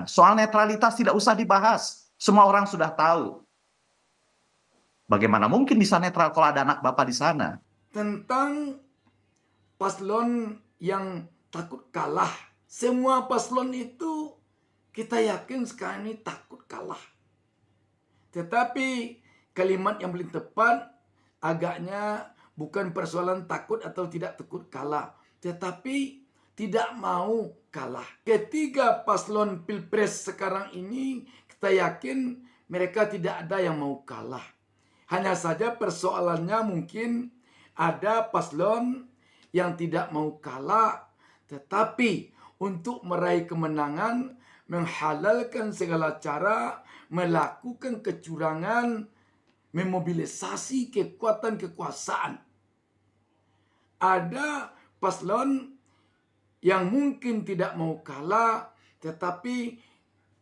dilakukan. Soal netralitas tidak usah dibahas. Semua orang sudah tahu. Bagaimana mungkin bisa netral kalau ada anak bapak di sana? Tentang paslon yang takut kalah. Semua paslon itu kita yakin sekarang ini takut kalah. Tetapi kalimat yang paling tepat agaknya bukan persoalan takut atau tidak takut kalah, tetapi tidak mau kalah. Ketiga paslon pilpres sekarang ini kita yakin mereka tidak ada yang mau kalah. Hanya saja persoalannya mungkin ada paslon yang tidak mau kalah, tetapi untuk meraih kemenangan menghalalkan segala cara, melakukan kecurangan, memobilisasi kekuatan kekuasaan. Ada paslon yang mungkin tidak mau kalah, tetapi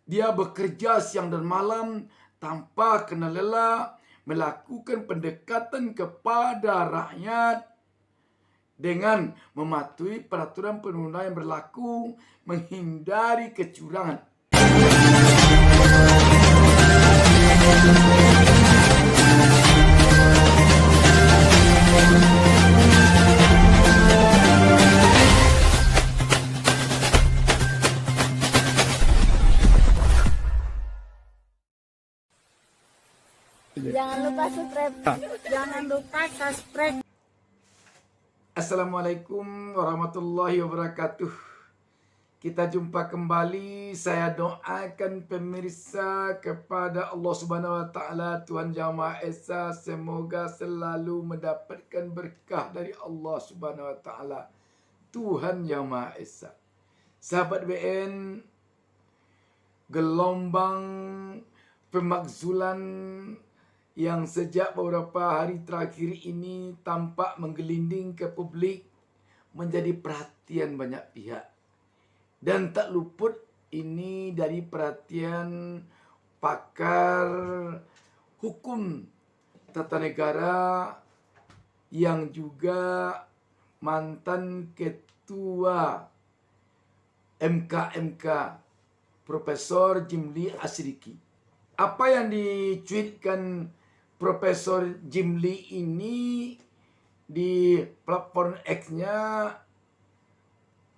dia bekerja siang dan malam tanpa kenal lelah, melakukan pendekatan kepada rakyat dengan mematuhi peraturan perundang yang berlaku, menghindari kecurangan. Jangan lupa subscribe. Jangan lupa subscribe. Assalamualaikum warahmatullahi wabarakatuh. Kita jumpa kembali. Saya doakan pemirsa kepada Allah Subhanahu wa taala, Tuhan Yang Maha Esa, semoga selalu mendapatkan berkah dari Allah Subhanahu wa taala, Tuhan Yang Maha Esa. Sahabat BN, gelombang pemakzulan yang sejak beberapa hari terakhir ini tampak menggelinding ke publik menjadi perhatian banyak pihak. Dan tak luput ini dari perhatian pakar hukum tata negara yang juga mantan ketua MK Profesor Jimli Asriki. Apa yang dicuitkan Profesor Jimli ini di platform X-nya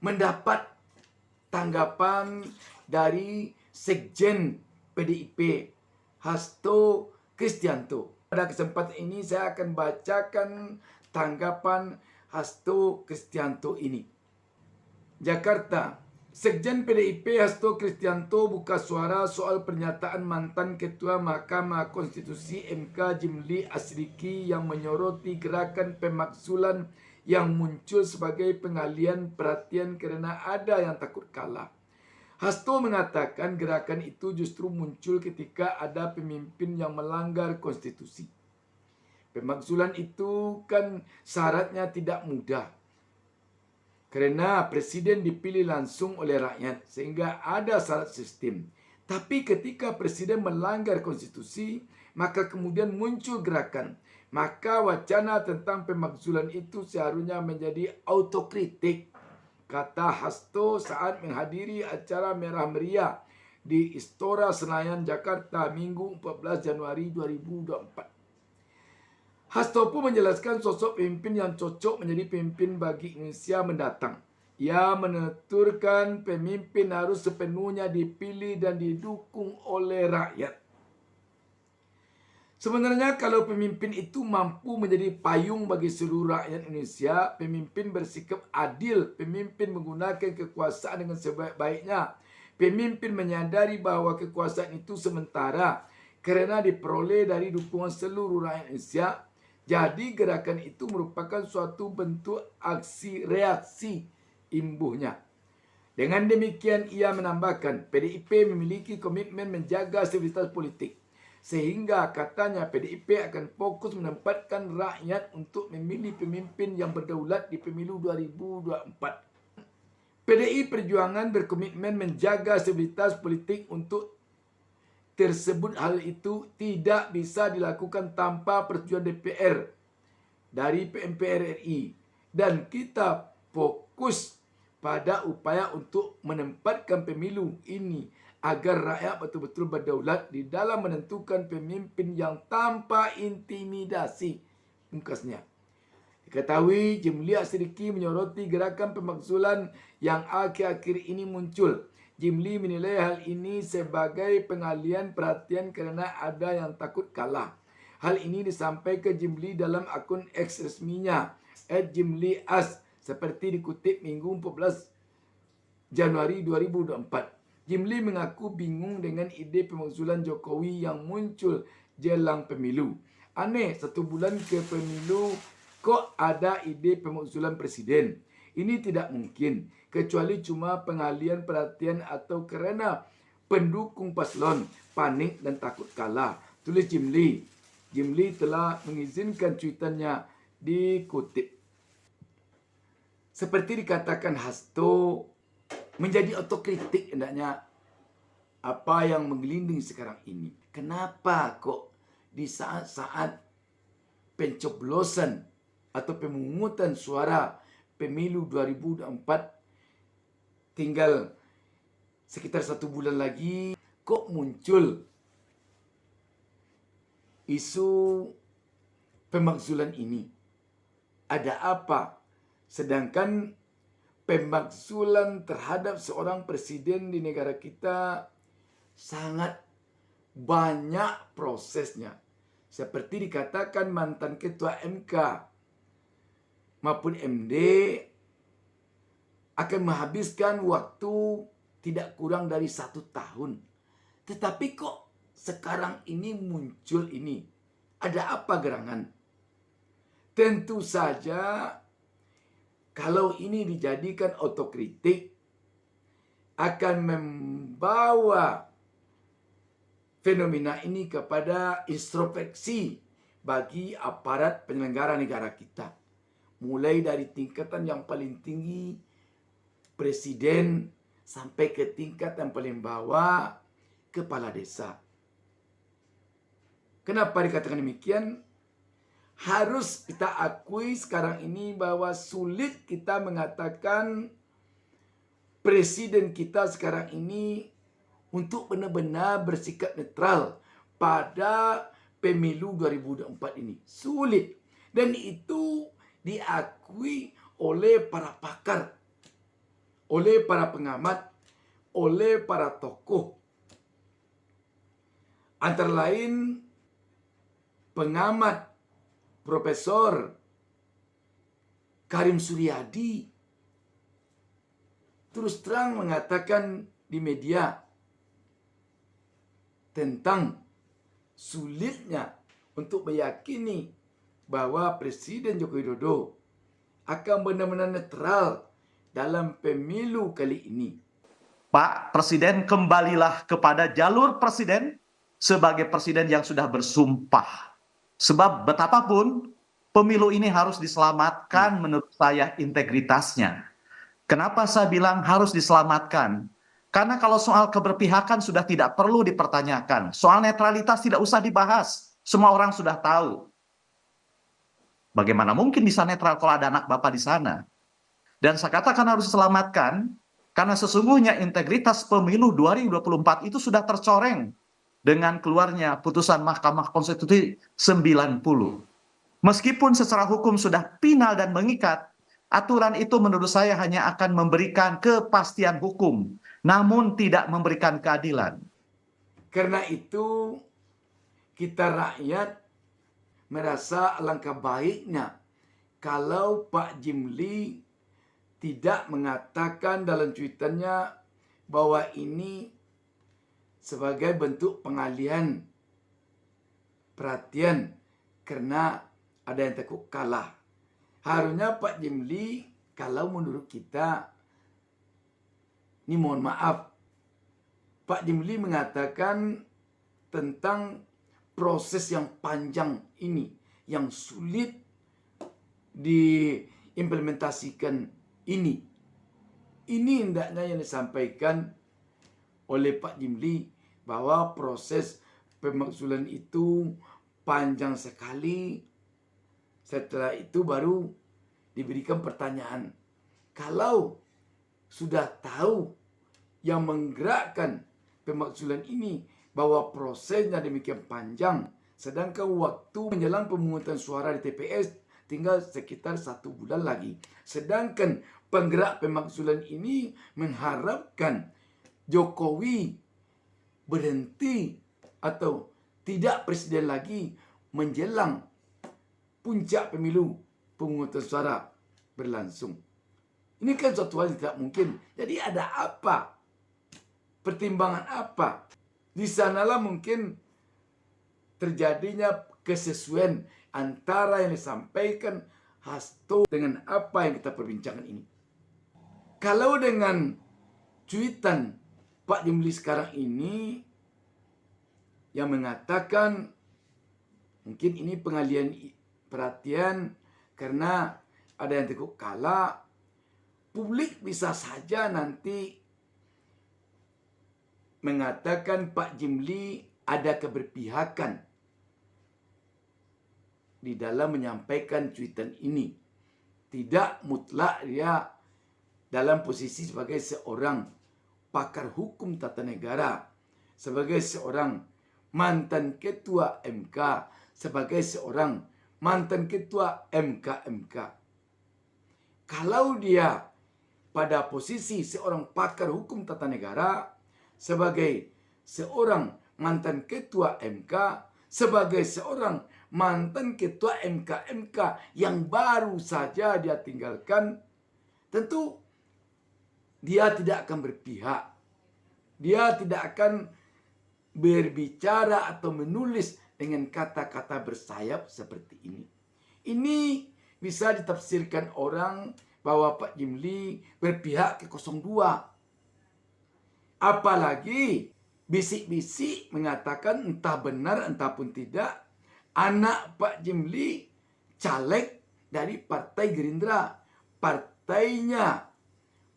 mendapat tanggapan dari Sekjen PDIP Hasto Kristianto. Pada kesempatan ini saya akan bacakan tanggapan Hasto Kristianto ini. Jakarta, Sekjen PDIP Hasto Kristianto buka suara soal pernyataan mantan Ketua Mahkamah Konstitusi MK Jimli Asriki yang menyoroti gerakan pemakzulan yang muncul sebagai pengalian perhatian karena ada yang takut kalah. Hasto mengatakan gerakan itu justru muncul ketika ada pemimpin yang melanggar konstitusi. Pemakzulan itu kan syaratnya tidak mudah, karena presiden dipilih langsung oleh rakyat sehingga ada syarat sistem. Tapi ketika presiden melanggar konstitusi, maka kemudian muncul gerakan. Maka wacana tentang pemakzulan itu seharusnya menjadi autokritik, kata Hasto saat menghadiri acara Merah Meriah di Istora Senayan, Jakarta, Minggu 14 Januari 2024. Hasto pun menjelaskan sosok pemimpin yang cocok menjadi pemimpin bagi Indonesia mendatang. Ia menuturkan pemimpin harus sepenuhnya dipilih dan didukung oleh rakyat. Sebenarnya kalau pemimpin itu mampu menjadi payung bagi seluruh rakyat Indonesia, pemimpin bersikap adil, pemimpin menggunakan kekuasaan dengan sebaik-baiknya, pemimpin menyadari bahwa kekuasaan itu sementara karena diperoleh dari dukungan seluruh rakyat Indonesia. Jadi gerakan itu merupakan suatu bentuk aksi reaksi imbuhnya. Dengan demikian ia menambahkan PDIP memiliki komitmen menjaga stabilitas politik. Sehingga katanya PDIP akan fokus menempatkan rakyat untuk memilih pemimpin yang berdaulat di pemilu 2024. PDI Perjuangan berkomitmen menjaga stabilitas politik untuk tersebut. Hal itu tidak bisa dilakukan tanpa persetujuan DPR dari MPR RI. Dan kita fokus pada upaya untuk menempatkan pemilu ini agar rakyat betul-betul berdaulat di dalam menentukan pemimpin yang tanpa intimidasi. Pungkasnya, diketahui Jimli As-Siddiqi menyoroti gerakan pemakzulan yang akhir-akhir ini muncul. Jimli menilai hal ini sebagai pengalihan perhatian karena ada yang takut kalah. Hal ini disampaikan Jimli dalam akun X resminya @jimlias seperti dikutip Minggu 14 Januari 2024. Jimli mengaku bingung dengan ide pemakzulan Jokowi yang muncul jelang pemilu. Aneh, 1 bulan ke pemilu kok ada ide pemakzulan presiden. Ini tidak mungkin, kecuali cuma pengalihan perhatian atau kerana pendukung paslon panik dan takut kalah, tulis Jimli. Jimli telah mengizinkan cuitannya dikutip. Seperti dikatakan Hasto, menjadi otokritik hendaknya apa yang menggelinding sekarang ini. Kenapa kok di saat-saat pencoblosan atau pemungutan suara pemilu 2024 tinggal sekitar 1 bulan lagi, kok muncul isu pemakzulan ini? Ada apa? Sedangkan pemakzulan terhadap seorang presiden di negara kita sangat banyak prosesnya. Seperti dikatakan mantan ketua MK maupun MD akan menghabiskan waktu tidak kurang dari 1 tahun. Tetapi kok sekarang ini muncul ini? Ada apa gerangan? Tentu saja kalau ini dijadikan otokritik akan membawa fenomena ini kepada introspeksi bagi aparat penyelenggara negara kita. Mulai dari tingkatan yang paling tinggi, presiden, sampai ke tingkat yang paling bawah, kepala desa. Kenapa dikatakan demikian? Harus kita akui sekarang ini bahwa sulit kita mengatakan presiden kita sekarang ini untuk benar-benar bersikap netral pada pemilu 2024 ini. Sulit. Dan itu diakui oleh para pakar, oleh para pengamat, oleh para tokoh. Antara lain pengamat Profesor Karim Suryadi terus terang mengatakan di media tentang sulitnya untuk meyakini bahwa Presiden Joko Widodo akan benar-benar netral dalam pemilu kali ini. Pak Presiden, kembalilah kepada jalur presiden sebagai presiden yang sudah bersumpah. Sebab betapapun pemilu ini harus diselamatkan menurut saya integritasnya. Kenapa saya bilang harus diselamatkan? Karena kalau soal keberpihakan sudah tidak perlu dipertanyakan. Soal netralitas tidak usah dibahas. Semua orang sudah tahu. Bagaimana mungkin bisa netral kalau ada anak bapak di sana? Dan saya katakan harus diselamatkan karena sesungguhnya integritas pemilu 2024 itu sudah tercoreng dengan keluarnya putusan Mahkamah Konstitusi 90. Meskipun secara hukum sudah final dan mengikat, aturan itu menurut saya hanya akan memberikan kepastian hukum, namun tidak memberikan keadilan. Karena itu kita rakyat merasa alangkah baiknya kalau Pak Jimli tidak mengatakan dalam cuitannya bahwa ini sebagai bentuk pengalihan perhatian karena ada yang takut kalah. Harusnya Pak Jimli, kalau menurut kita, ini mohon maaf, Pak Jimli mengatakan tentang proses yang panjang ini, yang sulit diimplementasikan ini. Ini hendaknya yang disampaikan oleh Pak Jimli bahwa proses pemakzulan itu panjang sekali. Setelah itu baru diberikan pertanyaan. Kalau sudah tahu yang menggerakkan pemakzulan ini bahwa prosesnya demikian panjang, sedangkan waktu menjelang pemungutan suara di TPS tinggal sekitar 1 bulan lagi. Sedangkan penggerak pemakzulan ini mengharapkan Jokowi berhenti atau tidak presiden lagi menjelang puncak pemilu pemungutan suara berlangsung. Ini kan suatu hal yang tidak mungkin. Jadi ada apa? Pertimbangan apa? Di sanalah mungkin terjadinya kesesuaian antara yang disampaikan Hasto dengan apa yang kita perbincangkan ini. Kalau dengan cuitan Pak Jimli sekarang ini yang mengatakan mungkin ini pengalian perhatian karena ada yang tekuk kalah, publik bisa saja nanti mengatakan Pak Jimli ada keberpihakan di dalam menyampaikan cuitan ini. Tidak mutlak dia dalam posisi sebagai seorang pakar hukum tata negara, sebagai seorang mantan ketua MK, sebagai seorang mantan ketua MK. Kalau dia pada posisi seorang pakar hukum tata negara, sebagai seorang mantan ketua MK, sebagai seorang mantan ketua MK yang baru saja dia tinggalkan, tentu dia tidak akan berpihak. Dia tidak akan berbicara atau menulis dengan kata-kata bersayap seperti ini. Ini bisa ditafsirkan orang bahwa Pak Jimli berpihak ke 02. Apalagi bisik-bisik mengatakan entah benar entah pun tidak, anak Pak Jimli caleg dari Partai Gerindra, partainya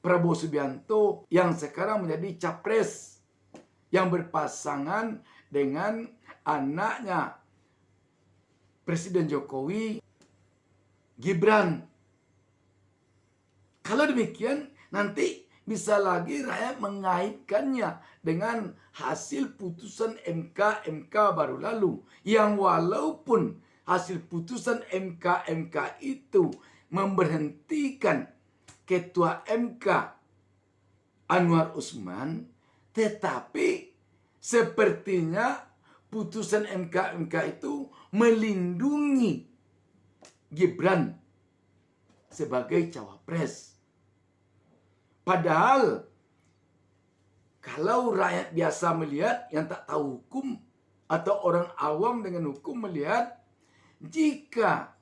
Prabowo Subianto yang sekarang menjadi capres yang berpasangan dengan anaknya Presiden Jokowi, Gibran. Kalau demikian nanti bisa lagi rakyat mengaitkannya dengan hasil putusan MK baru lalu, yang walaupun hasil putusan MK itu memberhentikan Ketua MK Anwar Usman, tetapi sepertinya putusan MK itu melindungi Gibran sebagai cawapres. Padahal kalau rakyat biasa melihat, yang tak tahu hukum atau orang awam dengan hukum melihat, jika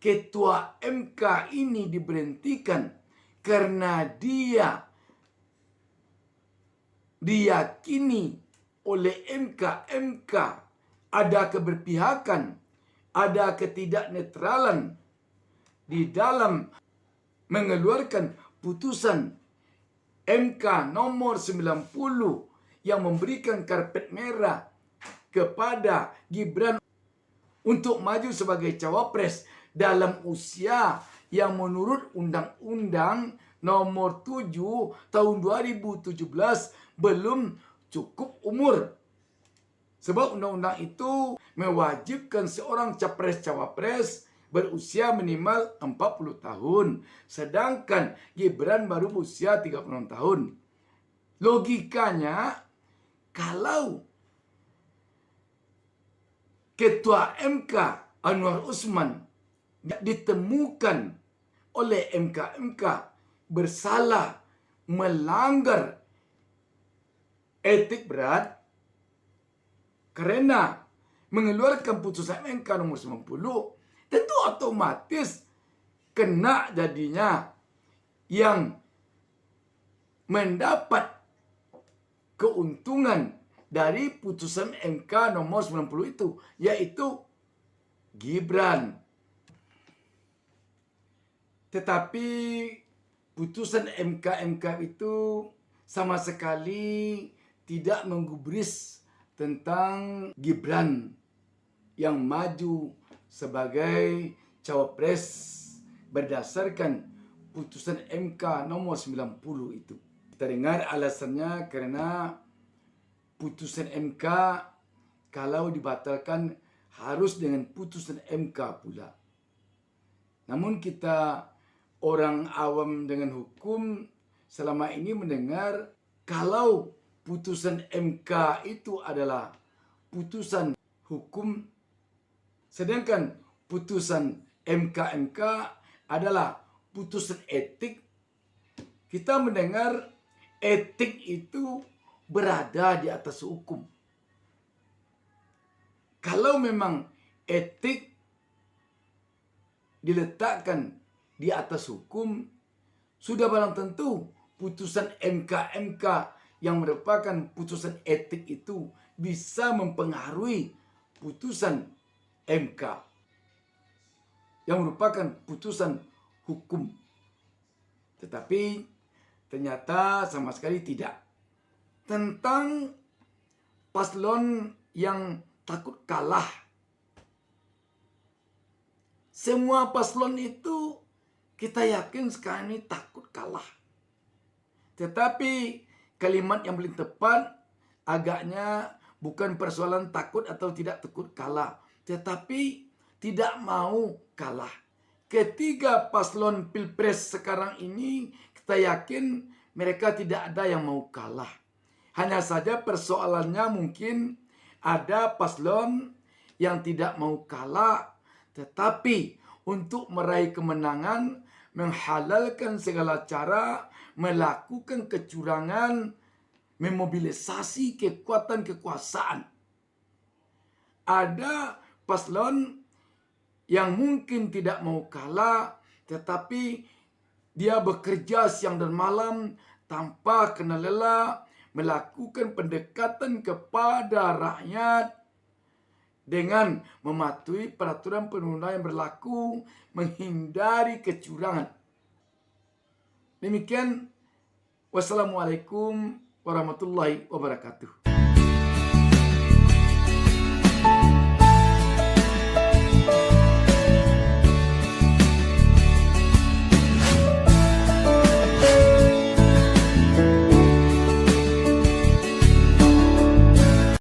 Ketua MK ini diberhentikan karena dia diyakini oleh MK ada keberpihakan, ada ketidaknetralan di dalam mengeluarkan putusan MK nomor 90 yang memberikan karpet merah kepada Gibran untuk maju sebagai cawapres dalam usia yang menurut Undang-Undang nomor 7 tahun 2017 belum cukup umur. Sebab undang-undang itu mewajibkan seorang capres-cawapres berusia minimal 40 tahun. Sedangkan Gibran baru berusia 36 tahun. Logikanya, kalau Ketua MK Anwar Usman ditemukan oleh MK bersalah melanggar etik berat karena mengeluarkan putusan MK nomor 90, tentu otomatis kena jadinya yang mendapat keuntungan dari putusan MK nomor 90 itu, yaitu Gibran. Tetapi putusan MK itu sama sekali tidak menggubris tentang Gibran yang maju sebagai cawapres berdasarkan putusan MK nomor 90 itu. Kita dengar alasannya karena putusan MK kalau dibatalkan harus dengan putusan MK pula. Namun kita orang awam dengan hukum selama ini mendengar kalau putusan MK itu adalah putusan hukum, sedangkan putusan MK adalah putusan etik. Kita mendengar etik itu berada di atas hukum. Kalau memang etik diletakkan di atas hukum, sudah barang tentu putusan MK yang merupakan putusan etik itu bisa mempengaruhi putusan MK yang merupakan putusan hukum. Tetapi ternyata sama sekali tidak. Tentang paslon yang takut kalah. Semua paslon itu kita yakin sekarang ini takut kalah. Tetapi kalimat yang paling tepat agaknya bukan persoalan takut atau tidak takut kalah, tetapi tidak mau kalah. Ketiga paslon pilpres sekarang ini kita yakin mereka tidak ada yang mau kalah. Hanya saja persoalannya mungkin ada paslon yang tidak mau kalah, tetapi untuk meraih kemenangan menghalalkan segala cara, melakukan kecurangan, memobilisasi kekuatan kekuasaan. Ada paslon yang mungkin tidak mau kalah, tetapi dia bekerja siang dan malam tanpa kenal lelah, melakukan pendekatan kepada rakyat dengan mematuhi peraturan perundang yang berlaku, menghindari kecurangan. Demikian, wassalamualaikum warahmatullahi wabarakatuh.